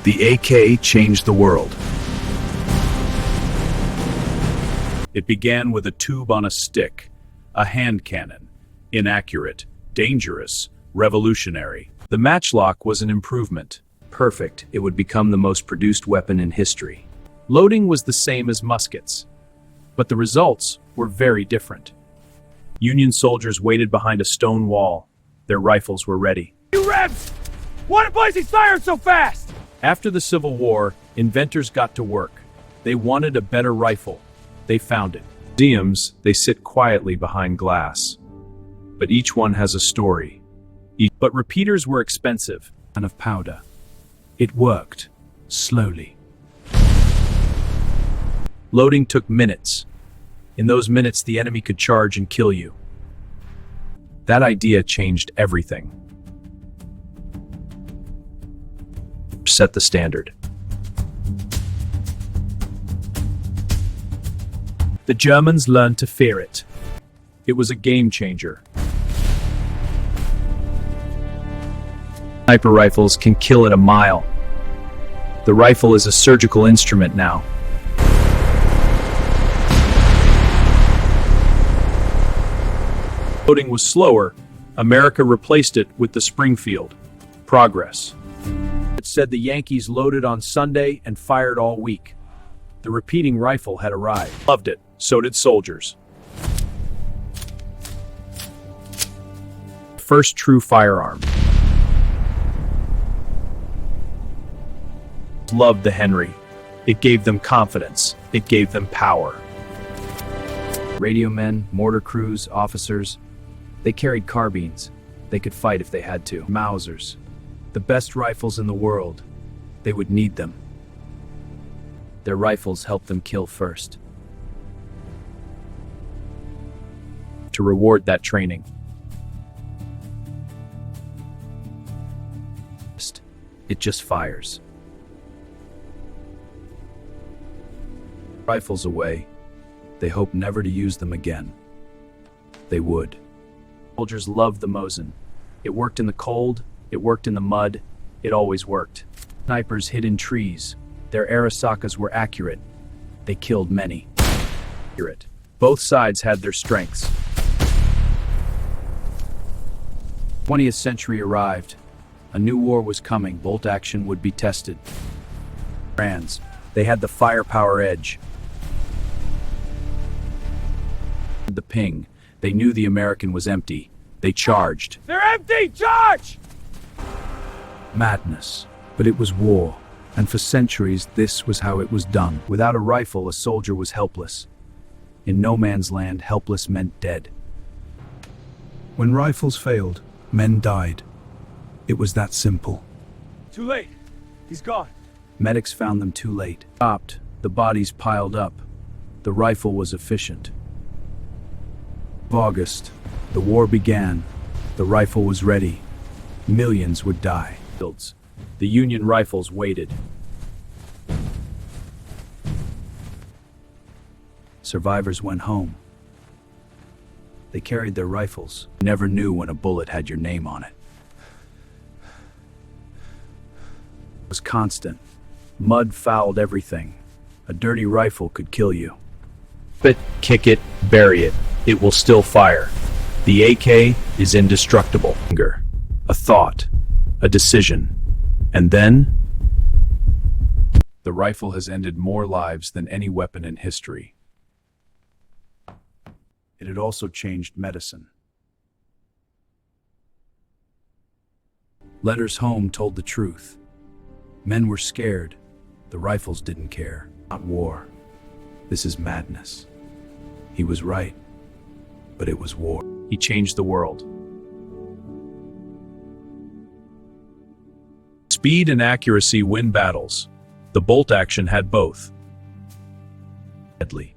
The AK changed the world. It began with a tube on a stick, a hand cannon. Inaccurate, dangerous, revolutionary. The matchlock was an improvement. Perfect, it would become the most produced weapon in history. Loading was the same as muskets, but the results were very different. Union soldiers waited behind a stone wall. Their rifles were ready. You Rebs! Why does he fire so fast? After the Civil War, inventors got to work. They wanted a better rifle. They found it. Museums, they sit quietly behind glass. But each one has a story. But repeaters were expensive, and of powder. It worked, slowly. Loading took minutes. In those minutes, the enemy could charge and kill you. That idea changed everything. Set the standard. The Germans learned to fear it. It was a game changer. Sniper rifles can kill at a mile. The rifle is a surgical instrument now. Loading was slower. America replaced it with the Springfield. Progress. It said the Yankees loaded on Sunday and fired all week. The repeating rifle had arrived. Loved it. So did soldiers. First true firearm. Loved the Henry. It gave them confidence. It gave them power. Radio men, mortar crews, officers, they carried carbines. They could fight if they had to. Mausers, the best rifles in the world. They would need them. Their rifles helped them kill first. To reward that training. It just fires. Rifles away. They hoped never to use them again. They would. Soldiers loved the Mosin. It worked in the cold, it worked in the mud, it always worked. Snipers hid in trees. Their Arasakas were accurate. They killed many. Accurate. Both sides had their strengths. 20th century arrived. A new war was coming. Bolt action would be tested. Brands. They had the firepower edge. The ping. They knew the American was empty. They charged. They're empty! Charge! Madness. But it was war. And for centuries, this was how it was done. Without a rifle, a soldier was helpless. In no man's land, helpless meant dead. When rifles failed, men died. It was that simple. Too late. He's gone. Medics found them too late. Stopped. The bodies piled up. The rifle was efficient. August, the war began. The rifle was ready. Millions would die. The Union rifles waited. Survivors went home. They carried their rifles. Never knew when a bullet had your name on it. It was constant. Mud fouled everything. A dirty rifle could kill you. But kick it, bury it. It will still fire. The AK is indestructible. A thought, a decision, and then the rifle has ended more lives than any weapon in history. It had also changed medicine. Letters home told the truth. Men were scared. The rifles didn't care. Not war. This is madness. He was right, but it was war. He changed the world. Speed and accuracy win battles. The bolt action had both. Deadly.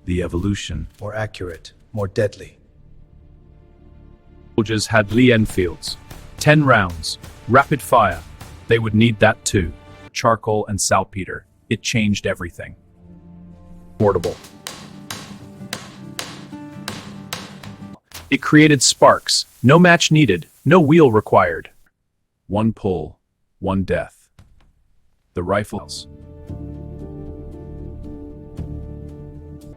The evolution. More accurate, more deadly. Soldiers had Lee Enfields. 10 rounds. Rapid fire. They would need that too. Charcoal and saltpeter. It changed everything. Portable. It created sparks. No match needed. No wheel required. One pull. One death. The rifles.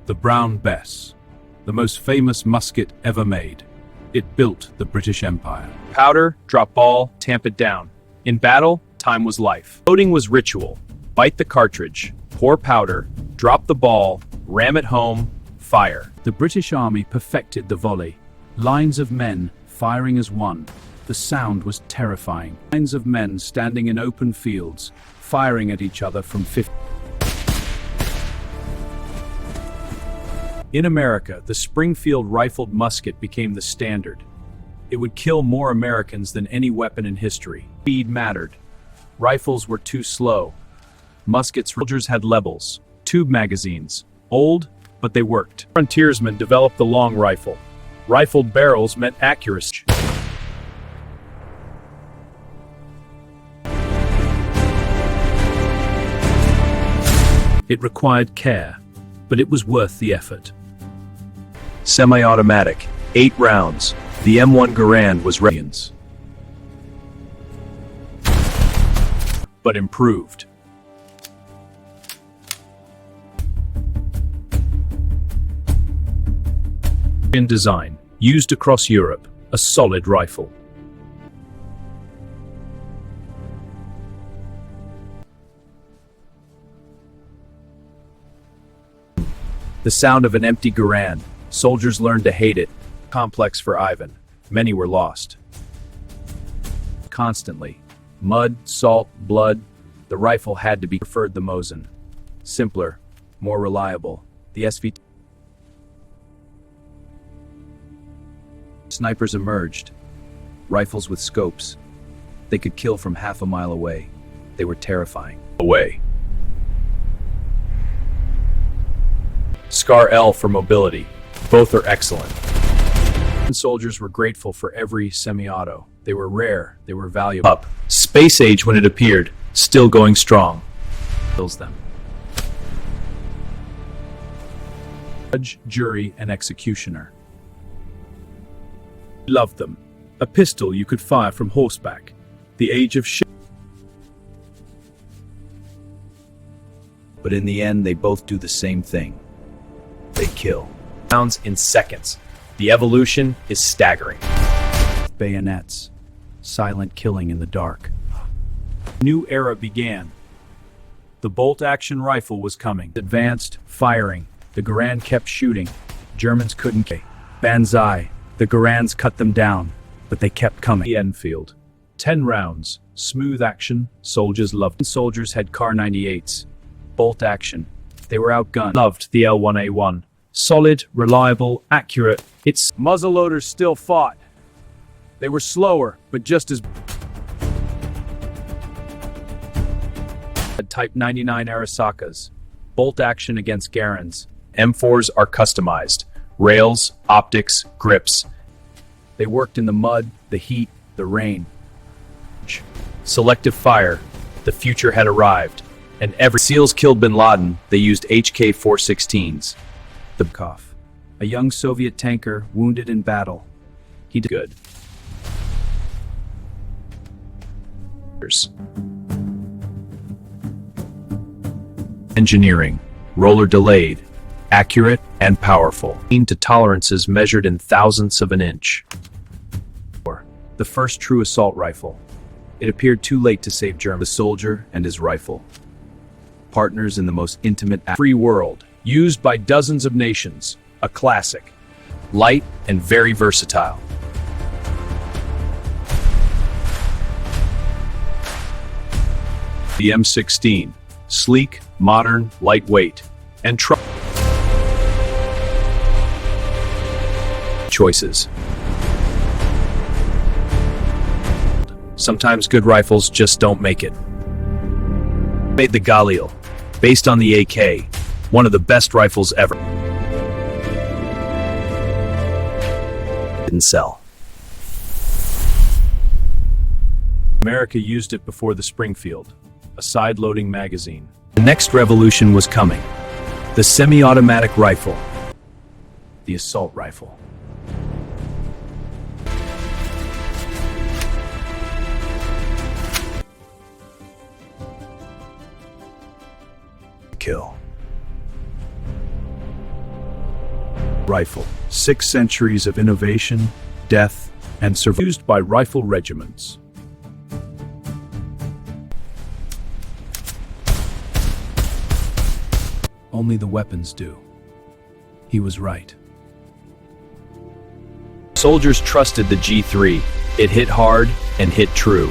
The Brown Bess, the most famous musket ever made. It built the British Empire. Powder, drop ball, tamp it down. In battle, time was life. Loading was ritual. Bite the cartridge, pour powder, drop the ball, ram it home, fire. The British Army perfected the volley. Lines of men firing as one. The sound was terrifying. Lines of men standing in open fields, firing at each other from 50. In America, the Springfield rifled musket became the standard. It would kill more Americans than any weapon in history. Speed mattered. Rifles were too slow. Muskets soldiers had levels, tube magazines, old, but they worked. Frontiersmen developed the long rifle. Rifled barrels meant accuracy. It required care, but it was worth the effort. Semi-automatic, 8 rounds. The M1 Garand was Radians, but improved. In design, used across Europe, a solid rifle. The sound of an empty Garand. Soldiers learned to hate it. Complex for Ivan. Many were lost. Constantly. Mud, salt, blood. The rifle had to be preferred the Mosin. Simpler, more reliable. The SVT. Snipers emerged. Rifles with scopes. They could kill from half a mile away. They were terrifying. Away. Scar L for mobility. Both are excellent. Soldiers were grateful for every semi-auto. They were rare, they were valuable. Up. Space age when it appeared, still going strong. Kills them. Judge, jury, and executioner. Loved them. A pistol you could fire from horseback. The age of shit. But in the end, they both do the same thing. They kill. Rounds in seconds. The evolution is staggering. Bayonets. Silent killing in the dark. New era began. The bolt-action rifle was coming. Advanced, firing. The Garand kept shooting. Germans couldn't. Banzai. The Garands cut them down, but they kept coming. The Enfield. 10 rounds. Smooth action. Soldiers loved. Soldiers had Car 98s. Bolt action. They were outgunned. Loved the L1A1. Solid, reliable, accurate. Its muzzleloaders still fought. They were slower, but just as Type 99 Arasakas. Bolt action against Garands. M4s are customized. Rails, optics, grips. They worked in the mud, the heat, the rain. Selective fire. The future had arrived. And every SEALs killed bin Laden, they used HK-416s. The Kov, a young Soviet tanker wounded in battle. He did good. Engineering, roller delayed, accurate and powerful. To tolerances measured in thousandths of an inch. The first true assault rifle. It appeared too late to save Germany. The soldier and his rifle. Partners in the most intimate free world. Used by dozens of nations, a classic, light and very versatile. The M16, sleek, modern, lightweight, and choices. Sometimes good rifles just don't make it. Made the Galil, based on the AK. One of the best rifles ever. Didn't sell. America used it before the Springfield, a side-loading magazine. The next revolution was coming. The semi-automatic rifle. The assault rifle. kill. Rifle. 6 centuries of innovation, death, and survival used by rifle regiments. Only the weapons do. He was right. Soldiers trusted the G3. It hit hard and hit true.